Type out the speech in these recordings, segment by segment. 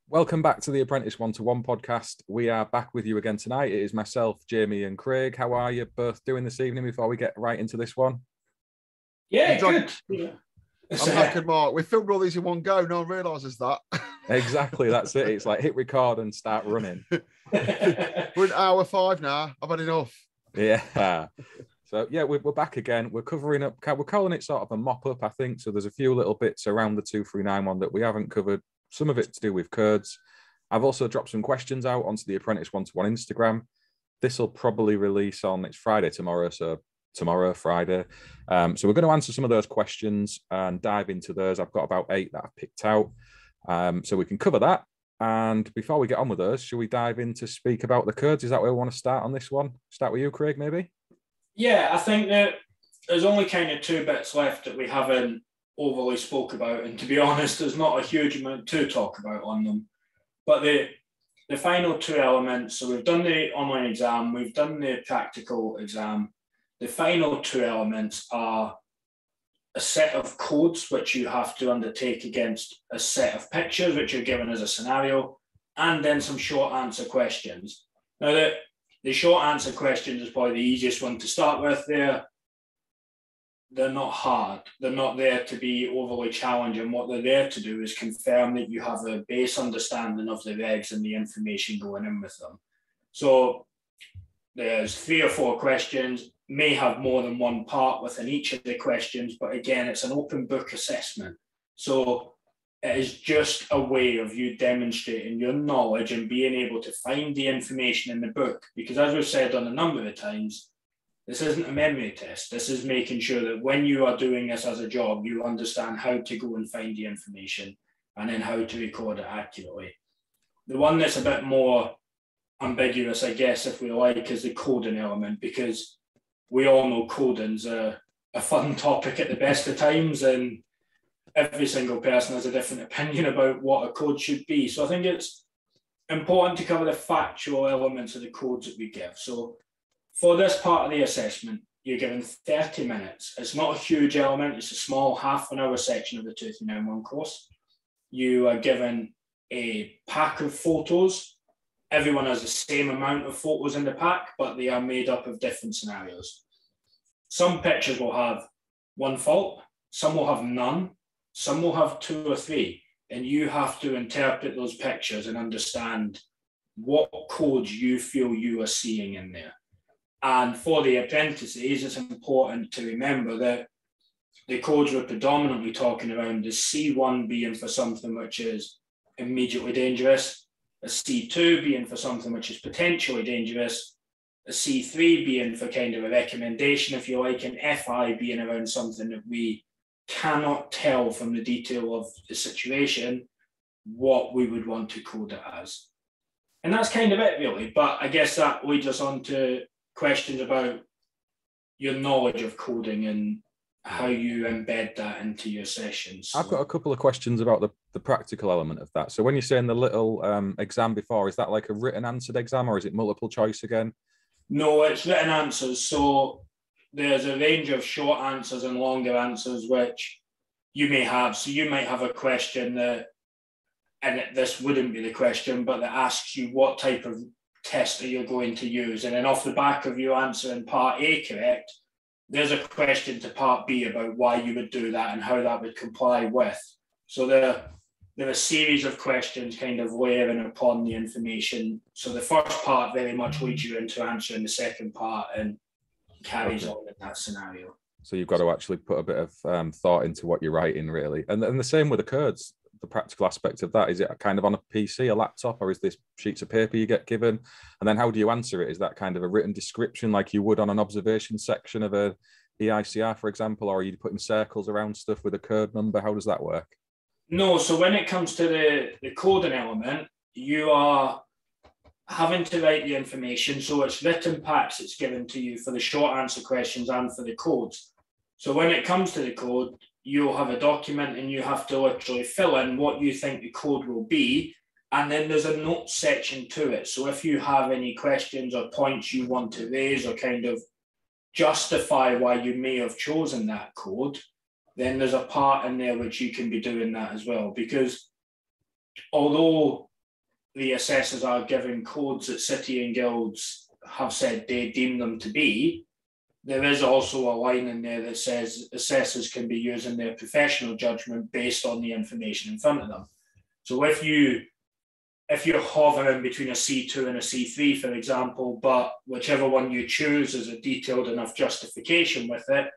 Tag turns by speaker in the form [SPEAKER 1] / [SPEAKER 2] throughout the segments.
[SPEAKER 1] Welcome back to the Apprentice One-to-One podcast. We are back with you again tonight. It is myself, Jamie, and Craig. How are you both doing this evening before we get right into this one?
[SPEAKER 2] Yeah, good. Yeah.
[SPEAKER 3] I'm knackered, Mark. We filmed all these in one go. No one realises that.
[SPEAKER 1] Exactly, that's it. It's like hit record and start running.
[SPEAKER 3] We're in hour 5 now. I've had enough.
[SPEAKER 1] Yeah. So, yeah, we're back again. We're covering up, we're calling it sort of a mop-up, I think. So there's a few little bits around the 239 one that we haven't covered. Some of it to do with codes. I've also dropped some questions out onto the Apprentice One-to-One Instagram. This will probably release on, it's Friday tomorrow, so tomorrow, Friday. So we're going to answer some of those questions and dive into those. I've got about 8 that I've picked out. So we can cover that. And before we get on with those, should we dive in to speak about the codes? Is that where we want to start on this one? Start with you, Craig, maybe?
[SPEAKER 2] Yeah, I think that there's only kind of 2 bits left that we haven't overly spoke about, and to be honest, there's not a huge amount to talk about on them. But the final 2 elements, so we've done the online exam, we've done the practical exam. The final 2 elements are a set of codes which you have to undertake against a set of pictures which you're given as a scenario, and then some short answer questions. Now, the short answer questions is probably the easiest one to start with. They're not hard. They're not there to be overly challenging. What they're there to do is confirm that you have a base understanding of the regs and the information going in with them. So there's 3 or 4 questions, may have more than one part within each of the questions, but again, it's an open book assessment. So it is just a way of you demonstrating your knowledge and being able to find the information in the book. Because as we've said on a number of times, this isn't a memory test. This is making sure that when you are doing this as a job, you understand how to go and find the information and then how to record it accurately. The one that's a bit more ambiguous, I guess, if we like, is the coding element, because we all know coding's a fun topic at the best of times, and every single person has a different opinion about what a code should be. So I think it's important to cover the factual elements of the codes that we give. So for this part of the assessment, you're given 30 minutes. It's not a huge element. It's a small half-an-hour section of the 2391 course. You are given a pack of photos. Everyone has the same amount of photos in the pack, but they are made up of different scenarios. Some pictures will have 1 fault. Some will have none. Some will have 2 or 3. And you have to interpret those pictures and understand what codes you feel you are seeing in there. And for the apprentices, it's important to remember that the codes we're predominantly talking around is C1 being for something which is immediately dangerous, a C2 being for something which is potentially dangerous, a C3 being for kind of a recommendation, if you like, and FI being around something that we cannot tell from the detail of the situation what we would want to code it as. And that's kind of it, really. But I guess that leads us on to questions about your knowledge of coding and how you embed that into your sessions.
[SPEAKER 1] I've got a couple of questions about the practical element of that. So when you're saying the little exam before, is that like a written answered exam, or is it multiple choice again?
[SPEAKER 2] No, it's written answers. So there's a range of short answers and longer answers which you may have. So you might have a question that, and this wouldn't be the question, but that asks you what type of test that you're going to use. And then off the back of you answering part A correct, there's a question to part B about why you would do that and how that would comply with. So there are a series of questions kind of layering upon the information. So the first part very much leads you into answering the second part and carries on in that scenario.
[SPEAKER 1] So you've got to actually put a bit of thought into what you're writing, really. And the same with the codes. The practical aspect of that, is it kind of on a PC, a laptop, or is this sheets of paper you get given? And then how do you answer it? Is that kind of a written description like you would on an observation section of a EICR, for example, or are you putting circles around stuff with a code number? How does that work?
[SPEAKER 2] No, so when it comes to the coding element, you are having to write the information. So it's written packs that's given to you for the short answer questions and for the codes. So when it comes to the code, you'll have a document and you have to literally fill in what you think the code will be. And then there's a notes section to it. So if you have any questions or points you want to raise or kind of justify why you may have chosen that code, then there's a part in there which you can be doing that as well. Because although the assessors are given codes that city and guilds have said they deem them to be, there is also a line in there that says assessors can be using their professional judgment based on the information in front of them. So if you're hovering between a C2 and a C3, for example, but whichever one you choose is a detailed enough justification with it,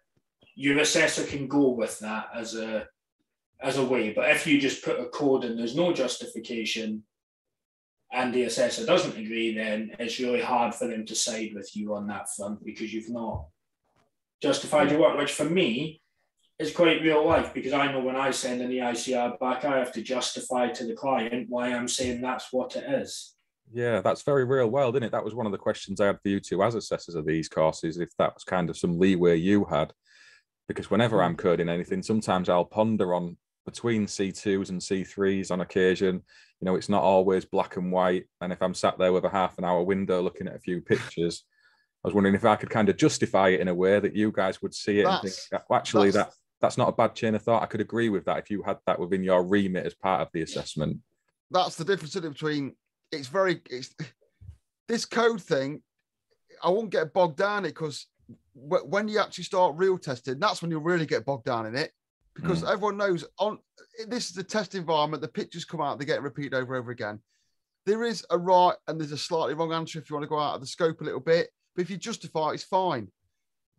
[SPEAKER 2] your assessor can go with that as a way. But if you just put a code and there's no justification and the assessor doesn't agree, then it's really hard for them to side with you on that front because you've not justified your work, which for me is quite real life, because I know when I send an EICR back, I have to justify to the client why I'm saying that's what it is.
[SPEAKER 1] Yeah, that's very real world, isn't it? That was one of the questions I had for you two as assessors of these courses, if that was kind of some leeway you had. Because whenever I'm coding anything, sometimes I'll ponder on between C2s and C3s on occasion. You know, it's not always black and white. And if I'm sat there with a half an hour window looking at a few pictures, I was wondering if I could kind of justify it in a way that you guys would see it and think, well, actually, that's not a bad chain of thought. I could agree with that if you had that within your remit as part of the assessment.
[SPEAKER 3] That's the difference between it's this code thing. I won't get bogged down in it because when you actually start real testing, that's when you'll really get bogged down in it, because everyone knows this is the test environment. The pictures come out, they get repeated over and over again. There is a right and there's a slightly wrong answer if you want to go out of the scope a little bit. But if you justify it, it's fine.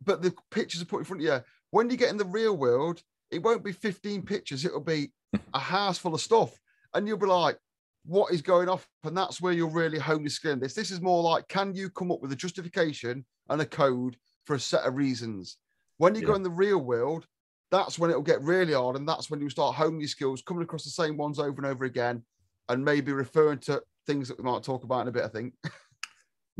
[SPEAKER 3] But the pictures are put in front of you. When you get in the real world, it won't be 15 pictures. It'll be a house full of stuff. And you'll be like, what is going off? And that's where you'll really hone your skill in this. This is more like, can you come up with a justification and a code for a set of reasons? When you go in the real world, that's when it'll get really hard. And that's when you start honing your skills, coming across the same ones over and over again, and maybe referring to things that we might talk about in a bit, I think.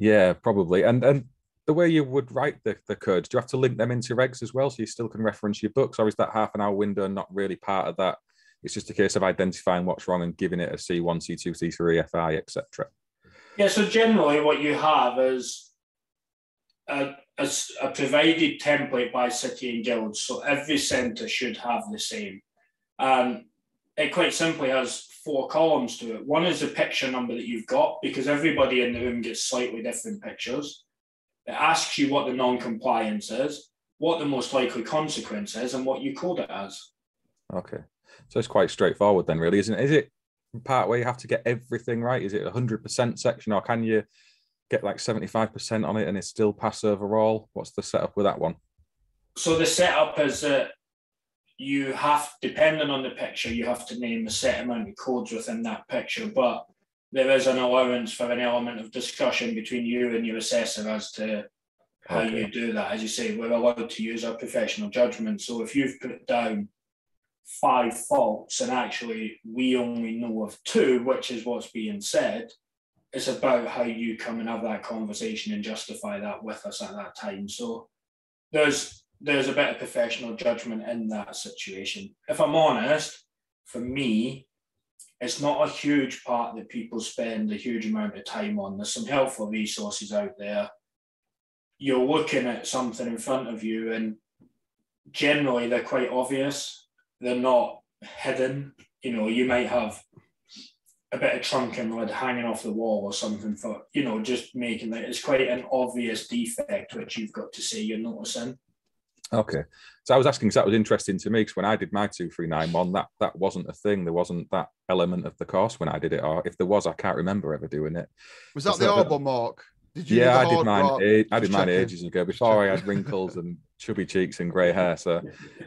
[SPEAKER 1] Yeah, probably. And the way you would write the codes, do you have to link them into regs as well so you still can reference your books, or is that half an hour window not really part of that? It's just a case of identifying what's wrong and giving it a C1, C2, C3, FI, etc.
[SPEAKER 2] Yeah, so generally what you have is a provided template by city and guilds. So every centre should have the same. It quite simply has 4 columns to it. One is the picture number that you've got, because everybody in the room gets slightly different pictures. It asks you what the non-compliance is, what the most likely consequence is, and what you code it as.
[SPEAKER 1] Okay. So it's quite straightforward then, really, isn't it? Is it part where you have to get everything right? Is it a 100% section, or can you get like 75% on it and it's still pass overall? What's the setup with that one?
[SPEAKER 2] So the setup is that you have, depending on the picture, you have to name a set amount of codes within that picture, but there is an allowance for an element of discussion between you and your assessor as to how you do that. As you say, we're allowed to use our professional judgment. So if you've put down 5 faults and actually we only know of 2, which is what's being said, it's about how you come and have that conversation and justify that with us at that time. So there's a bit of professional judgment in that situation. If I'm honest, for me, it's not a huge part that people spend a huge amount of time on. There's some helpful resources out there. You're looking at something in front of you and generally they're quite obvious. They're not hidden. You know, you might have a bit of trunking lid hanging off the wall or something for, you know, just making it. It's quite an obvious defect which you've got to say you're noticing.
[SPEAKER 1] Okay. So I was asking because that was interesting to me, because when I did my 2391, that wasn't a thing. There wasn't that element of the course when I did it, or if there was, I can't remember ever doing it.
[SPEAKER 3] Was that the hard one, Mark?
[SPEAKER 1] Did you? Yeah, I did mine. I did mine ages ago, before I had wrinkles and chubby cheeks and grey hair. So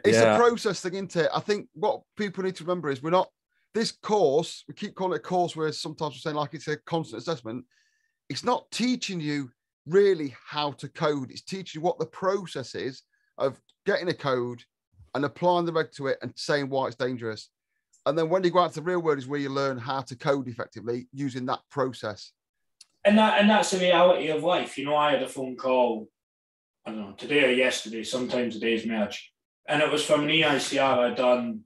[SPEAKER 3] it's a process thing, isn't it? I think what people need to remember is we're not this course. We keep calling it a course, where sometimes we're saying like it's a constant assessment. It's not teaching you really how to code. It's teaching you what the process is of getting a code and applying the reg to it and saying why it's dangerous. And then when you go out to the real world is where you learn how to code effectively using that process.
[SPEAKER 2] And that's the reality of life. You know, I had a phone call, I don't know, today or yesterday, sometimes the days merge. And it was from an EICR I'd done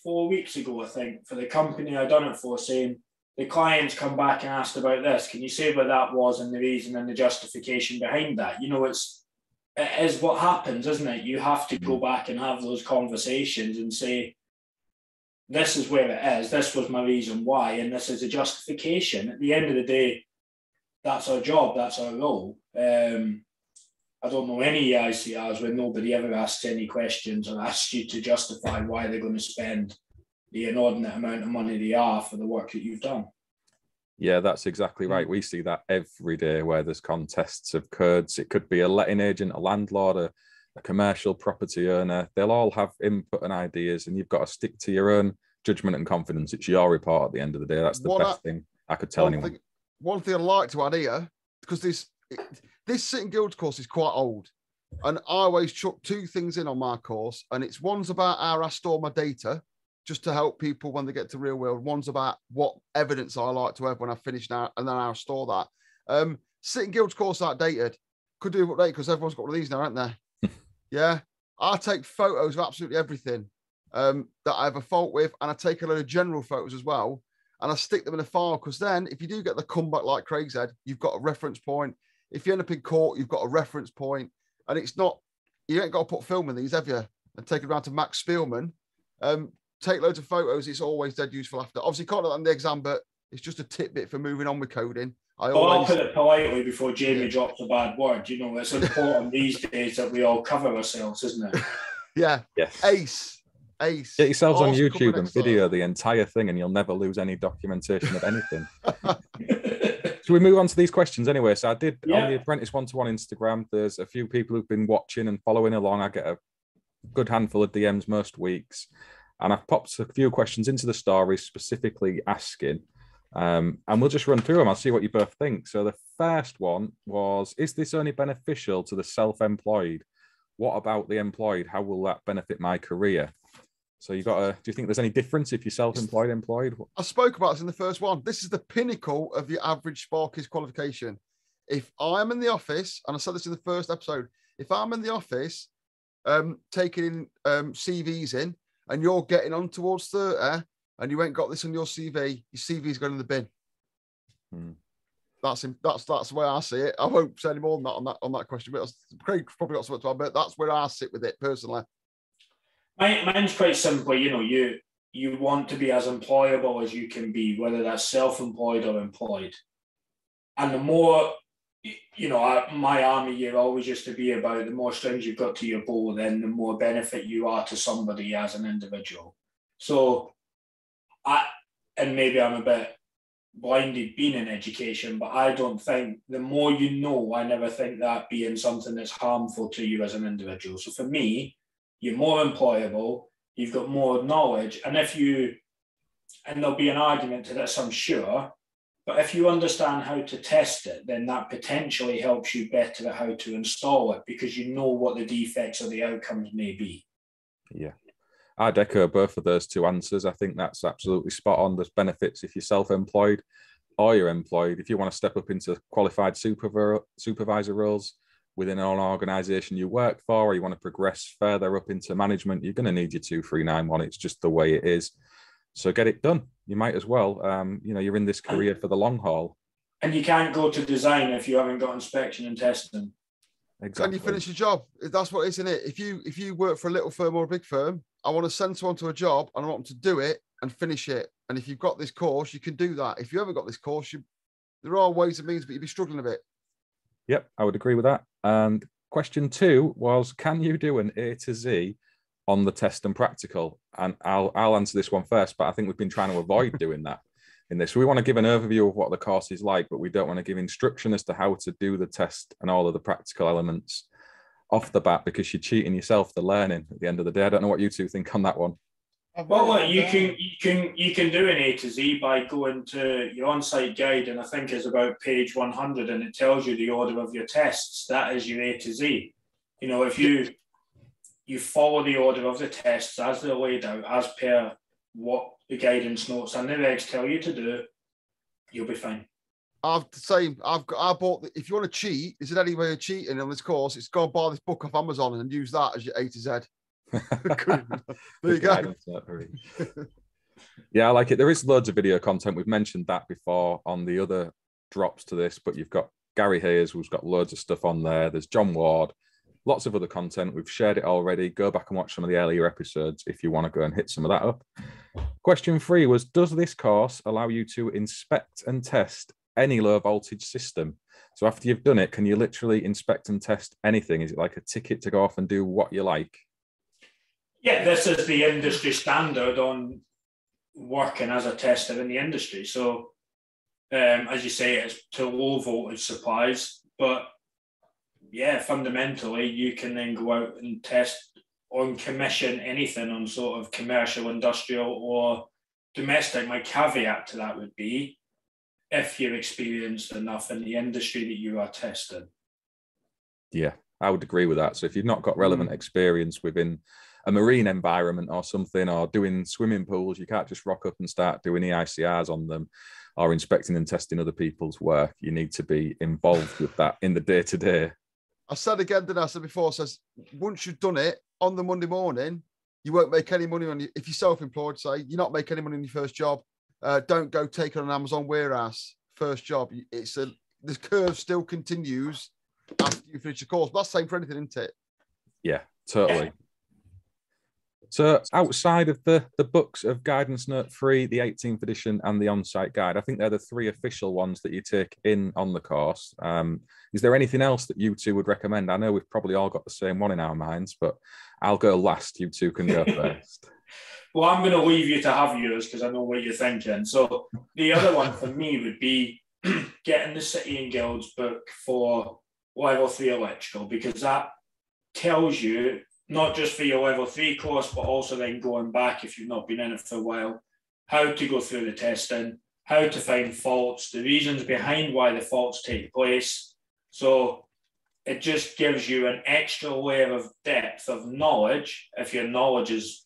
[SPEAKER 2] 4 weeks ago, I think, for the company I'd done it for, saying, the client's come back and asked about this. Can you say what that was and the reason and the justification behind that? You know, it is what happens, isn't it? You have to go back and have those conversations and say, this is where it is, this was my reason why, and this is a justification. At the end of the day, that's our job, that's our role. I don't know any EICRs where nobody ever asks any questions or asks you to justify why they're going to spend the inordinate amount of money they are for the work that you've done.
[SPEAKER 1] Yeah, that's exactly right. We see that every day where there's contests of codes. It could be a letting agent, a landlord, a commercial property owner. They'll all have input and ideas, and you've got to stick to your own judgment and confidence. It's your report at the end of the day. That's the best thing I could tell anyone.
[SPEAKER 3] One thing I'd like to add here, because this Sitting Guilds course is quite old, and I always chuck two things in on my course, and it's one's about how I store my data, just to help people when they get to real world. One's about what evidence I like to have when I finish now, and then I'll store that. Sitting Guilds course outdated. Could do update because everyone's got one of these now, aren't they? Yeah. I take photos of absolutely everything that I have a fault with, and I take a load of general photos as well, and I stick them in a file, because then if you do get the comeback like Craig said, you've got a reference point. If you end up in court, you've got a reference point, and it's not, you ain't got to put film in these, have you? And take it around to Max Spielman. Take loads of photos. It's always dead useful after. Obviously, can't do that on the exam, but it's just a tidbit for moving on with coding.
[SPEAKER 2] I'll put it politely before Jamie drops a bad word. You know, it's important these days that we all cover ourselves, isn't it?
[SPEAKER 3] Yeah.
[SPEAKER 1] Yes.
[SPEAKER 3] Ace.
[SPEAKER 1] Get yourselves on YouTube and video the entire thing, and you'll never lose any documentation of anything. So we move on to these questions anyway. So I did on the Apprentice One-to-One Instagram, there's a few people who've been watching and following along. I get a good handful of DMs most weeks. And I've popped a few questions into the stories specifically asking, and we'll just run through them. I'll see what you both think. So the first one was, is this only beneficial to the self-employed? What about the employed? How will that benefit my career? So do you think there's any difference if you're self-employed, employed?
[SPEAKER 3] I spoke about this in the first one. This is the pinnacle of the average Sparkies qualification. If I'm in the office, and I said this in the first episode, if I'm in the office taking CVs in, and you're getting on towards 30, and you ain't got this on your CV, your CV's going in the bin. That's the way I see it. I won't say any more than that on that question. But Craig's probably got something to add, but that's where I sit with it personally.
[SPEAKER 2] Mine's quite simple. You know, you want to be as employable as you can be, whether that's self-employed or employed. And the more, you know, my army year always used to be about the more strings you've got to your bow, then the more benefit you are to somebody as an individual. So and maybe I'm a bit blinded being in education, but I don't think the more you know, I never think that being something that's harmful to you as an individual. So for me, you're more employable, you've got more knowledge, and there'll be an argument to this, I'm sure, but if you understand how to test it, then that potentially helps you better at how to install it, because you know what the defects or the outcomes may be.
[SPEAKER 1] Yeah. I'd echo both of those two answers. I think that's absolutely spot on. There's benefits if you're self-employed or you're employed. If you want to step up into qualified supervisor roles within an organisation you work for, or you want to progress further up into management, you're going to need your 2391. It's just the way it is. So get it done. You might as well. You know, you're in this career for the long haul.
[SPEAKER 2] And you can't go to design if you haven't got inspection and testing.
[SPEAKER 3] Exactly. And you finish your job. That's what it is, isn't it? If you work for a little firm or a big firm, I want to send someone to a job and I want them to do it and finish it. And if you've got this course, you can do that. If you haven't got this course, there are ways and means, but you'd be struggling a bit.
[SPEAKER 1] Yep, I would agree with that. And question 2 was, can you do an A to Z on the test and practical? And I'll answer this one first, but I think we've been trying to avoid doing that in this. We want to give an overview of what the course is like, but we don't want to give instruction as to how to do the test and all of the practical elements off the bat, because you're cheating yourself the learning at the end of the day. I don't know what you two think on that one.
[SPEAKER 2] Well, look, you can do an A to Z by going to your on-site guide, and I think it's about page 100, and it tells you the order of your tests. That is your A to Z. You know, if you follow the order of the tests as they're laid out, as per what the guidance notes and the regs tell you to do, you'll be fine.
[SPEAKER 3] I bought. If you want to cheat, is it any way of cheating on this course? It's go and buy this book off Amazon and use that as your A to Z. There you go.
[SPEAKER 1] Yeah, I like it. There is loads of video content. We've mentioned that before on the other drops to this, but you've got Gary Hayes, who's got loads of stuff on there. There's John Ward. lots of other content. We've shared it already. Go back and watch some of the earlier episodes if you want to go and hit some of that up. Question 3 was, does this course allow you to inspect and test any low voltage system? So after you've done it, can you literally inspect and test anything? Is it like a ticket to go off and do what you like?
[SPEAKER 2] Yeah, this is the industry standard on working as a tester in the industry. So as you say, it's to low voltage supplies, but yeah, fundamentally, you can then go out and test on commission anything on sort of commercial, industrial, or domestic. My caveat to that would be if you're experienced enough in the industry that you are testing.
[SPEAKER 1] Yeah, I would agree with that. So if you've not got relevant experience within a marine environment or something, or doing swimming pools, you can't just rock up and start doing EICRs on them or inspecting and testing other people's work. You need to be involved with that in the day-to-day.
[SPEAKER 3] I said again, didn't I? I said before, says once you've done it on the Monday morning, you won't make any money on you. If you're self-employed, say you're not making any money on your first job. Don't go take on an Amazon warehouse first job. The curve still continues after you finish your course. But that's the same for anything, isn't it?
[SPEAKER 1] Yeah, totally. So outside of the books of Guidance Note 3, the 18th edition and the on-site guide, I think they're the 3 official ones that you take in on the course. Is there anything else that you two would recommend? I know we've probably all got the same one in our minds, but I'll go last. You two can go first.
[SPEAKER 2] Well, I'm going to leave you to have yours because I know what you're thinking. So the other one for me would be getting the City and Guilds book for level 3 electrical, because that tells you, not just for your level 3 course, but also then going back, if you've not been in it for a while, how to go through the testing, how to find faults, the reasons behind why the faults take place. So it just gives you an extra layer of depth of knowledge if your knowledge is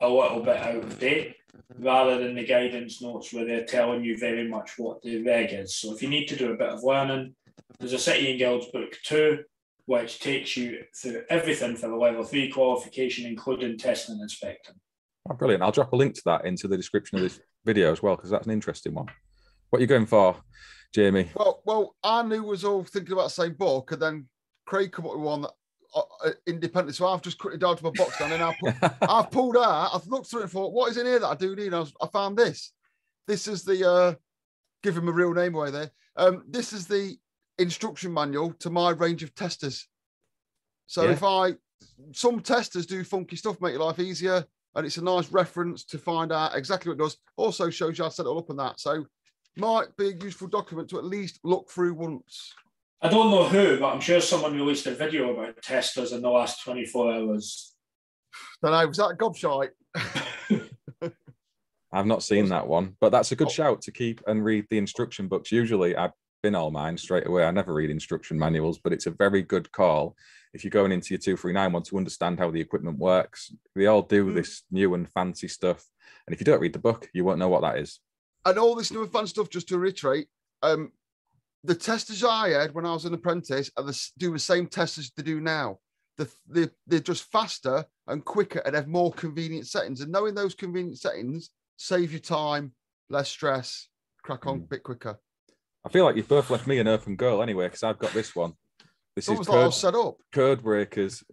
[SPEAKER 2] a little bit out of date, rather than the guidance notes where they're telling you very much what the reg is. So if you need to do a bit of learning, there's a City and Guilds book 2, which takes you through everything for the level 3 qualification, including testing and inspecting.
[SPEAKER 1] Oh, brilliant. I'll drop a link to that into the description of this video as well, because that's an interesting one. What are you going for, Jamie?
[SPEAKER 3] Well, I knew was all thinking about the same book, and then Craig come up with one that independently. So I've just cut it down to my box down, and I've pulled out. I've looked through it and thought, what is in here that I do need? I found this. This is the give him a real name away there. This is the instruction manual to my range of testers. So if some testers do funky stuff, make your life easier, and it's a nice reference to find out exactly what it does. Also shows you how to set it all up on that. So might be a useful document to at least look through once.
[SPEAKER 2] I don't know who, but I'm sure someone released a video about testers in the last 24 hours.
[SPEAKER 3] Don't know, was that gobshite?
[SPEAKER 1] I've not seen that one, but that's a good shout to keep and read the instruction books. Usually I've been all mine straight away. I never read instruction manuals, but it's a very good call if you're going into your 239 one to understand how the equipment works. They all do this new and fancy stuff, and if you don't read the book, you won't know what that is. And
[SPEAKER 3] all this new and fun stuff, just to reiterate, the testers I had when I was an apprentice do the same tests as they do now. They're just faster and quicker and have more convenient settings. And knowing those convenient settings save you time, less stress, crack on a bit quicker.
[SPEAKER 1] I feel like you've both left me an open goal anyway, because I've got this one. This is
[SPEAKER 3] set up.
[SPEAKER 1] Codebreakers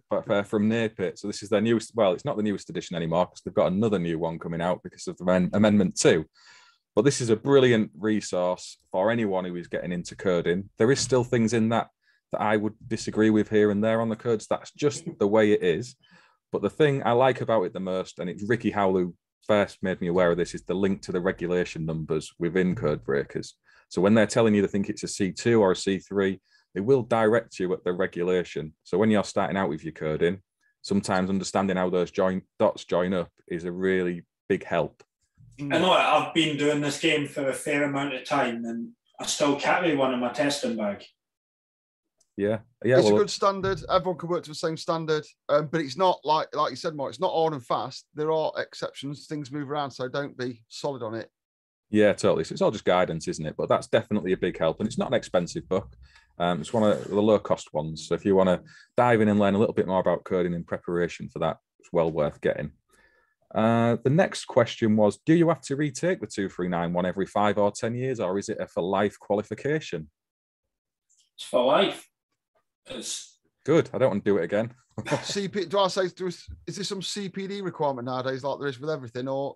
[SPEAKER 1] from Napit. So this is their newest. Well, it's not the newest edition anymore because they've got another new one coming out because of the Amendment 2. But this is a brilliant resource for anyone who is getting into coding. There is still things in that I would disagree with here and there on the codes. That's just the way it is. But the thing I like about it the most, and it's Ricky Howell who first made me aware of this, is the link to the regulation numbers within Codebreakers. So when they're telling you to think it's a C2 or a C3, they will direct you at the regulation. So when you're starting out with your coding, sometimes understanding how those dots join up is a really big help.
[SPEAKER 2] I know I've been doing this game for a fair amount of time and I still carry one in my testing bag.
[SPEAKER 1] Yeah.
[SPEAKER 3] It's a good standard. Everyone can work to the same standard, but it's not like you said, Mark, it's not hard and fast. There are exceptions. Things move around, so don't be solid on it.
[SPEAKER 1] Yeah, totally. So it's all just guidance, isn't it? But that's definitely a big help. And it's not an expensive book. It's one of the low-cost ones. So if you want to dive in and learn a little bit more about coding in preparation for that, it's well worth getting. The next question was, do you have to retake the 2391 every 5 or 10 years, or is it a for life qualification?
[SPEAKER 2] It's for life.
[SPEAKER 1] Because good. I don't want to do it again.
[SPEAKER 3] Is there some CPD requirement nowadays like there is with everything? Or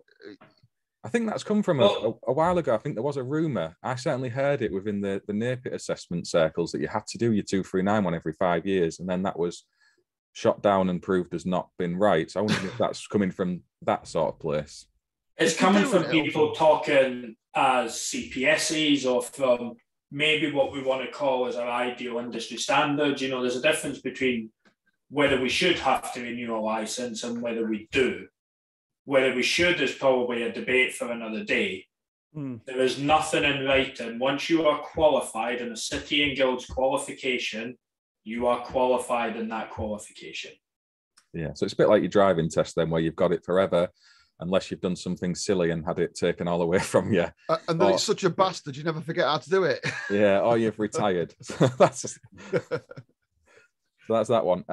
[SPEAKER 1] I think that's come from a while ago. I think there was a rumour. I certainly heard it within the near pit assessment circles that you had to do your 239 one every 5 years. And then that was shot down and proved as not been right. So I wonder if that's coming from that sort of place.
[SPEAKER 2] It's coming from people talking as CPSEs or from maybe what we want to call as our ideal industry standards. You know, there's a difference between whether we should have to renew a license and whether we do. Whether we should is probably a debate for another day. There is nothing in writing. Once you are qualified in a City and Guilds qualification, you are qualified in that qualification.
[SPEAKER 1] Yeah, so it's a bit like your driving test then, where you've got it forever, unless you've done something silly and had it taken all away from you.
[SPEAKER 3] And then it's such a bastard, you never forget how to do it.
[SPEAKER 1] Yeah, or you've retired. So that's that one.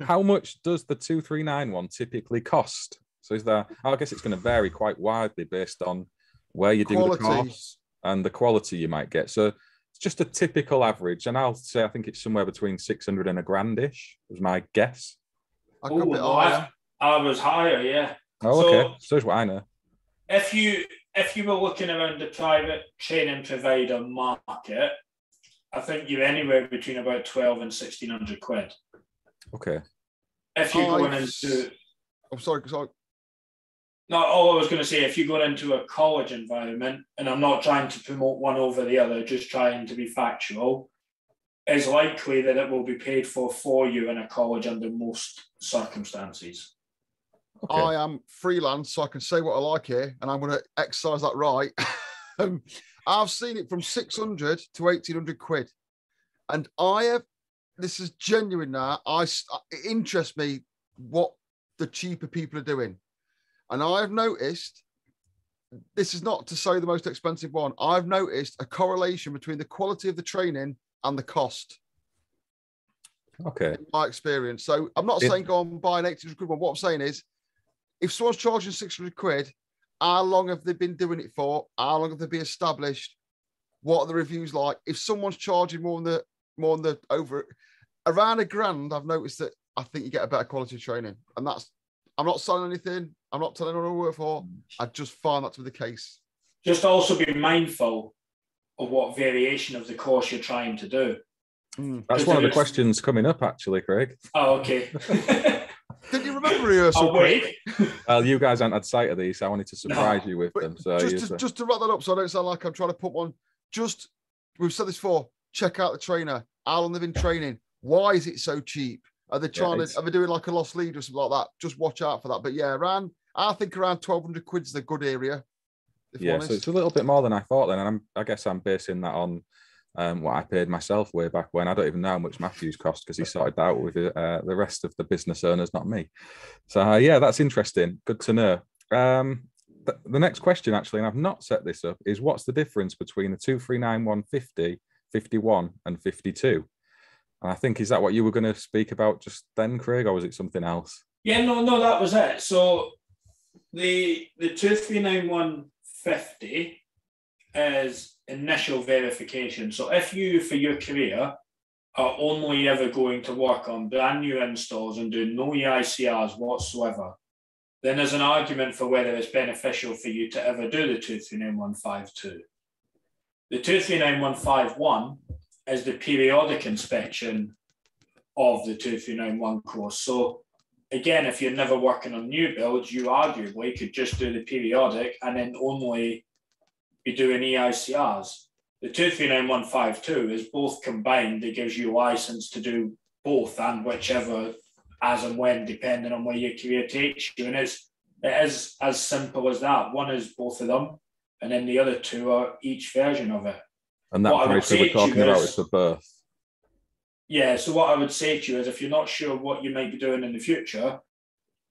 [SPEAKER 1] How much does the 239 one typically cost? So is there, I guess it's going to vary quite widely based on where you do the course and the quality you might get. So it's just a typical average. And I'll say I think it's somewhere between 600 and $1,000-ish, was my guess.
[SPEAKER 2] I was higher, yeah.
[SPEAKER 1] Oh, okay. So is what I know.
[SPEAKER 2] If you were looking around the private training provider market, I think you're anywhere between about 12 and 1,600 quid.
[SPEAKER 1] Okay.
[SPEAKER 2] If you're going into...
[SPEAKER 3] I'm sorry.
[SPEAKER 2] No, all I was going to say, if you go into a college environment, and I'm not trying to promote one over the other, just trying to be factual, it's likely that it will be paid for you in a college under most circumstances.
[SPEAKER 3] Okay. I am freelance, so I can say what I like here, and I'm going to exercise that right. I've seen it from 600 to 1,800 quid. And this is genuine now, it interests me what the cheaper people are doing. And I've noticed, this is not to say the most expensive one, I've noticed a correlation between the quality of the training and the cost.
[SPEAKER 1] Okay.
[SPEAKER 3] In my experience. So I'm not saying go and buy an 1,800 quid one. What I'm saying is, if someone's charging 600 quid, how long have they been doing it for? How long have they been established? What are the reviews like? If someone's charging more than over around $1,000, I've noticed that I think you get a better quality of training. And I'm not selling anything. I'm not telling anyone I work for. I just find that to be the case.
[SPEAKER 2] Just also be mindful of what variation of the course you're trying to do.
[SPEAKER 1] That's one of the questions coming up, actually, Craig.
[SPEAKER 2] Oh, okay.
[SPEAKER 3] Did you remember rehearsal?
[SPEAKER 1] Well, you guys haven't had sight of these, so I wanted to surprise you with them. So
[SPEAKER 3] just to wrap that up, so I don't sound like I'm trying to put one. We've said this before. Check out the trainer. How long they've been training? Why is it so cheap? Are they are they doing like a lost lead or something like that? Just watch out for that. But yeah, I think around 1,200 quid's the good area.
[SPEAKER 1] Yeah, so it's a little bit more than I thought then, and I guess I'm basing that on what I paid myself way back when. I don't even know how much Matthew's cost because he sorted that out with the rest of the business owners, not me. So yeah, that's interesting. Good to know. The next question, actually, and I've not set this up, is what's the difference between the 239 150, 51, and 52? And I think, is that what you were going to speak about just then, Craig, or was it something else?
[SPEAKER 2] Yeah, no, that was it. So the 239 150 is initial verification. So if you, for your career, are only ever going to work on brand new installs and do no EICRs whatsoever, then there's an argument for whether it's beneficial for you to ever do the 239 152. The 239 151 is the periodic inspection of the 2391 course. So again, if you're never working on new builds, you arguably could just do the periodic and then only be doing EICRs. The 239152 is both combined. It gives you a license to do both and whichever, as and when, depending on where your career takes you. And it is as simple as that. One is both of them, and then the other two are each version of it.
[SPEAKER 1] And that price that we're talking about is for birth.
[SPEAKER 2] Yeah, so what I would say to you is if you're not sure what you might be doing in the future,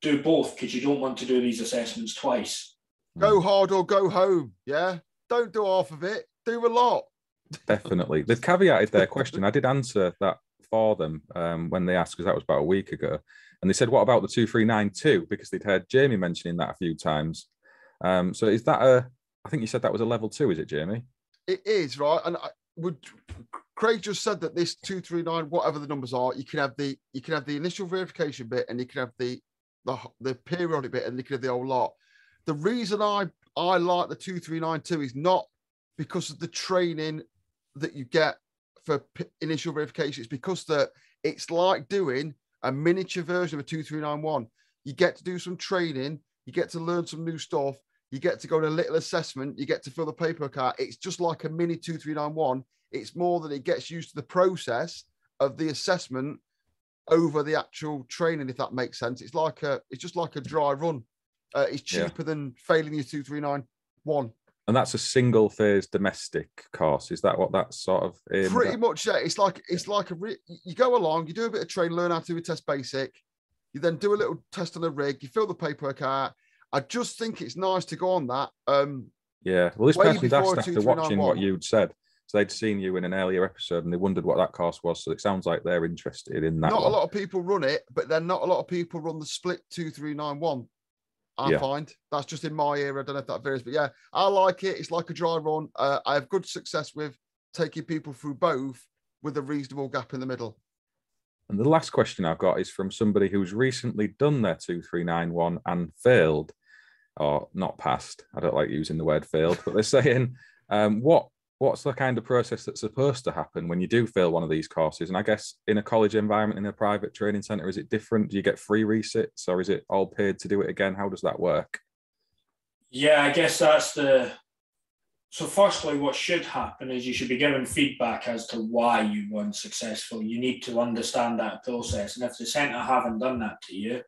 [SPEAKER 2] do both, because you don't want to do these assessments twice.
[SPEAKER 3] Go hard or go home, yeah? Don't do half of it, do a lot.
[SPEAKER 1] Definitely. They've caveated their question. I did answer that for them when they asked, because that was about a week ago. And they said, what about the 2392? Because they'd heard Jamie mentioning that a few times. So is that I think you said that was a level 2, is it, Jamie?
[SPEAKER 3] It is, right? And Craig just said that this 239, whatever the numbers are, you can have the initial verification bit, and you can have the periodic bit, and you can have the whole lot. The reason I like the 2392 is not because of the training that you get for initial verification. It's because it's like doing a miniature version of a 2391. You get to do some training, you get to learn some new stuff, you get to go on a little assessment, you get to fill the paperwork out. It's just like a mini 2391. It's more that it gets used to the process of the assessment over the actual training, if that makes sense. It's just like a dry run. It's cheaper than failing your 2391.
[SPEAKER 1] And that's a single phase domestic course. Is that what that's sort of
[SPEAKER 3] pretty much? Yeah, it's like you go along, you do a bit of training, learn how to do a test basic, you then do a little test on a rig, you fill the paperwork out. I just think it's nice to go on that.
[SPEAKER 1] Yeah, well, this person's asked after watching what you'd said. So they'd seen you in an earlier episode and they wondered what that course was. So it sounds like they're interested in that.
[SPEAKER 3] Not a lot of people run it, but then not a lot of people run the split 2391. I find that's just in my era. I don't know if that varies, but yeah, I like it. It's like a dry run. I have good success with taking people through both with a reasonable gap in the middle.
[SPEAKER 1] And the last question I've got is from somebody who's recently done their 2391 and failed, or not passed. I don't like using the word failed, but they're saying, what's the kind of process that's supposed to happen when you do fail one of these courses? And I guess in a college environment, in a private training centre, is it different? Do you get free resits, or is it all paid to do it again? How does that work?
[SPEAKER 2] Yeah, I guess so firstly, what should happen is you should be given feedback as to why you weren't successful. You need to understand that process. And if the centre haven't done that to you,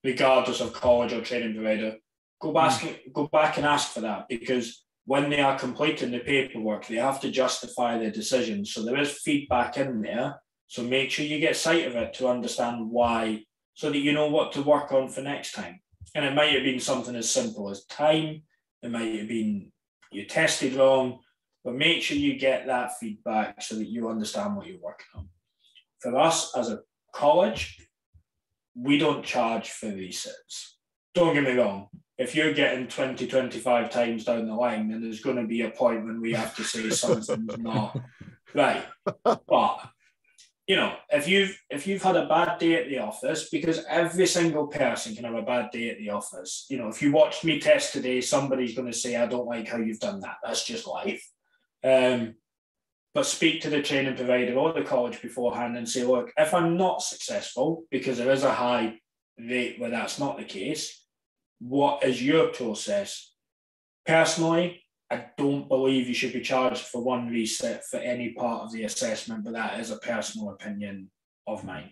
[SPEAKER 2] regardless of college or training provider, go back and ask for that, because when they are completing the paperwork, they have to justify their decisions. So there is feedback in there. So make sure you get sight of it to understand why, so that you know what to work on for next time. And it might have been something as simple as time. It might have been you tested wrong, but make sure you get that feedback so that you understand what you're working on. For us as a college, we don't charge for resets. Don't get me wrong. If you're getting 20, 25 times down the line, then there's going to be a point when we have to say something's not right. But, you know, if you've had a bad day at the office, because every single person can have a bad day at the office. You know, if you watched me test today, somebody's going to say, I don't like how you've done that. That's just life. But speak to the training provider or the college beforehand and say, look, if I'm not successful, because there is a high rate where that's not the case, what is your process? Personally, I don't believe you should be charged for one reset for any part of the assessment, but that is a personal opinion of mine.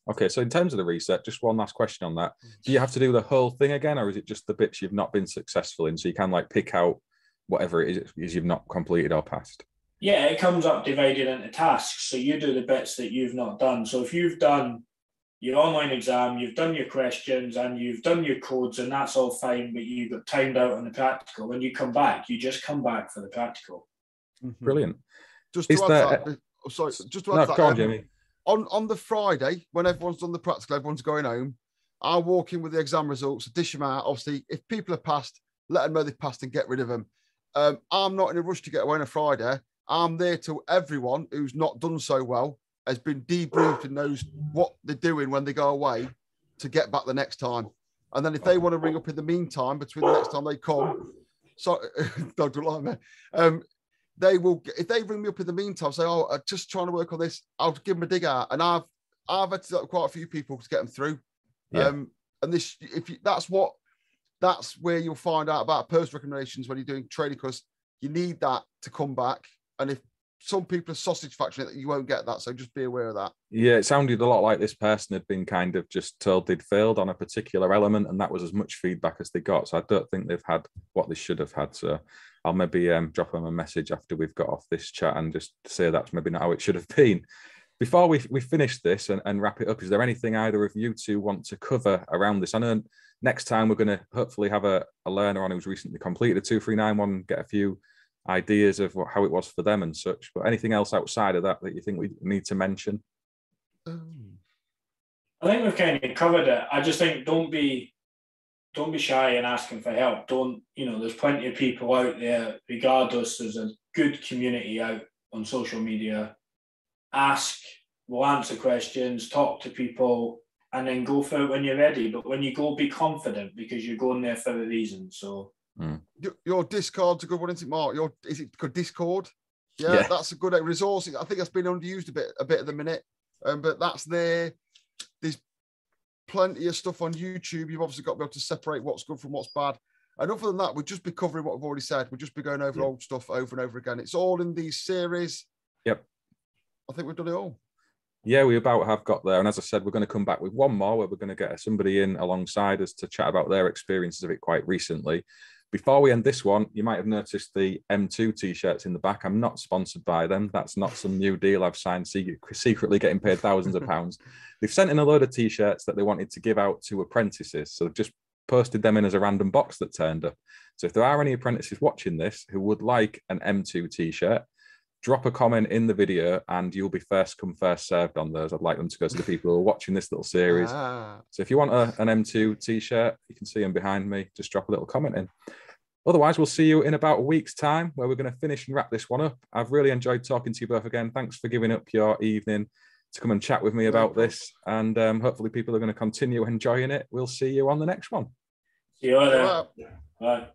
[SPEAKER 1] Okay, so in terms of the reset, just one last question on that. Do you have to do the whole thing again, or is it just the bits you've not been successful in? So you can like pick out whatever it is you've not completed or passed?
[SPEAKER 2] Yeah, it comes up divided into tasks. So you do the bits that you've not done. So if you've done your online exam, you've done your questions and you've done your codes, and that's all fine, but you got timed out on the practical. When you come back, you just come back for the practical.
[SPEAKER 1] Brilliant.
[SPEAKER 3] Just to add that, just to add that,
[SPEAKER 1] go on, Jimmy.
[SPEAKER 3] On the Friday, when everyone's done the practical, everyone's going home, I'll walk in with the exam results, dish them out. Obviously, if people are passed, let them know they've passed and get rid of them. I'm not in a rush to get away on a Friday. I'm there till everyone who's not done so well has been debriefed and knows what they're doing when they go away to get back the next time. And then if they want to ring up in the meantime, between the next time they come, so don't like me. They will, if they ring me up in the meantime, say, oh, I'm just trying to work on this, I'll give them a dig out. And I've had to do quite a few people to get them through.
[SPEAKER 1] Yeah.
[SPEAKER 3] And this, that's where you'll find out about post recommendations when you're doing training, because you need that to come back. And if some people are sausage factory, you won't get that. So just be aware of that.
[SPEAKER 1] Yeah, it sounded a lot like this person had been kind of just told they'd failed on a particular element, and that was as much feedback as they got. So I don't think they've had what they should have had. So I'll maybe drop them a message after we've got off this chat and just say that's maybe not how it should have been. Before we finish this and wrap it up, is there anything either of you two want to cover around this? I know next time we're going to hopefully have a learner on who's recently completed a 2391, get a few ideas of how it was for them and such, but anything else outside of that you think we need to mention?
[SPEAKER 2] I think we've kind of covered it. I just think don't be shy in asking for help. There's plenty of people out there, regardless. There's a good community out on social media, ask, we'll answer questions, talk to people, and then go for it when you're ready. But when you go, be confident, because you're going there for a reason. So
[SPEAKER 3] your Discord's a good one, isn't it, Mark? Is it called Discord? Yeah, that's a good resource. I think that's been underused a bit at the minute, but that's there. There's plenty of stuff on YouTube. You've obviously got to be able to separate what's good from what's bad. And other than that, we'll just be covering what we've already said. We'll just be going over old stuff over and over again. It's all in these series.
[SPEAKER 1] Yep.
[SPEAKER 3] I think we've done it all.
[SPEAKER 1] Yeah, we about have got there. And as I said, we're going to come back with one more where we're going to get somebody in alongside us to chat about their experiences of it quite recently. Before we end this one, you might have noticed the M2 T-shirts in the back. I'm not sponsored by them. That's not some new deal I've signed secretly getting paid thousands of pounds. They've sent in a load of T-shirts that they wanted to give out to apprentices. So they've just posted them in as a random box that turned up. So if there are any apprentices watching this who would like an M2 T-shirt, drop a comment in the video and you'll be first come, first served on those. I'd like them to go to the people who are watching this little series. So if you want an M2 T-shirt, you can see them behind me. Just drop a little comment in. Otherwise, we'll see you in about a week's time where we're going to finish and wrap this one up. I've really enjoyed talking to you both again. Thanks for giving up your evening to come and chat with me about this. And hopefully people are going to continue enjoying it. We'll see you on the next one.
[SPEAKER 2] See you later. Bye.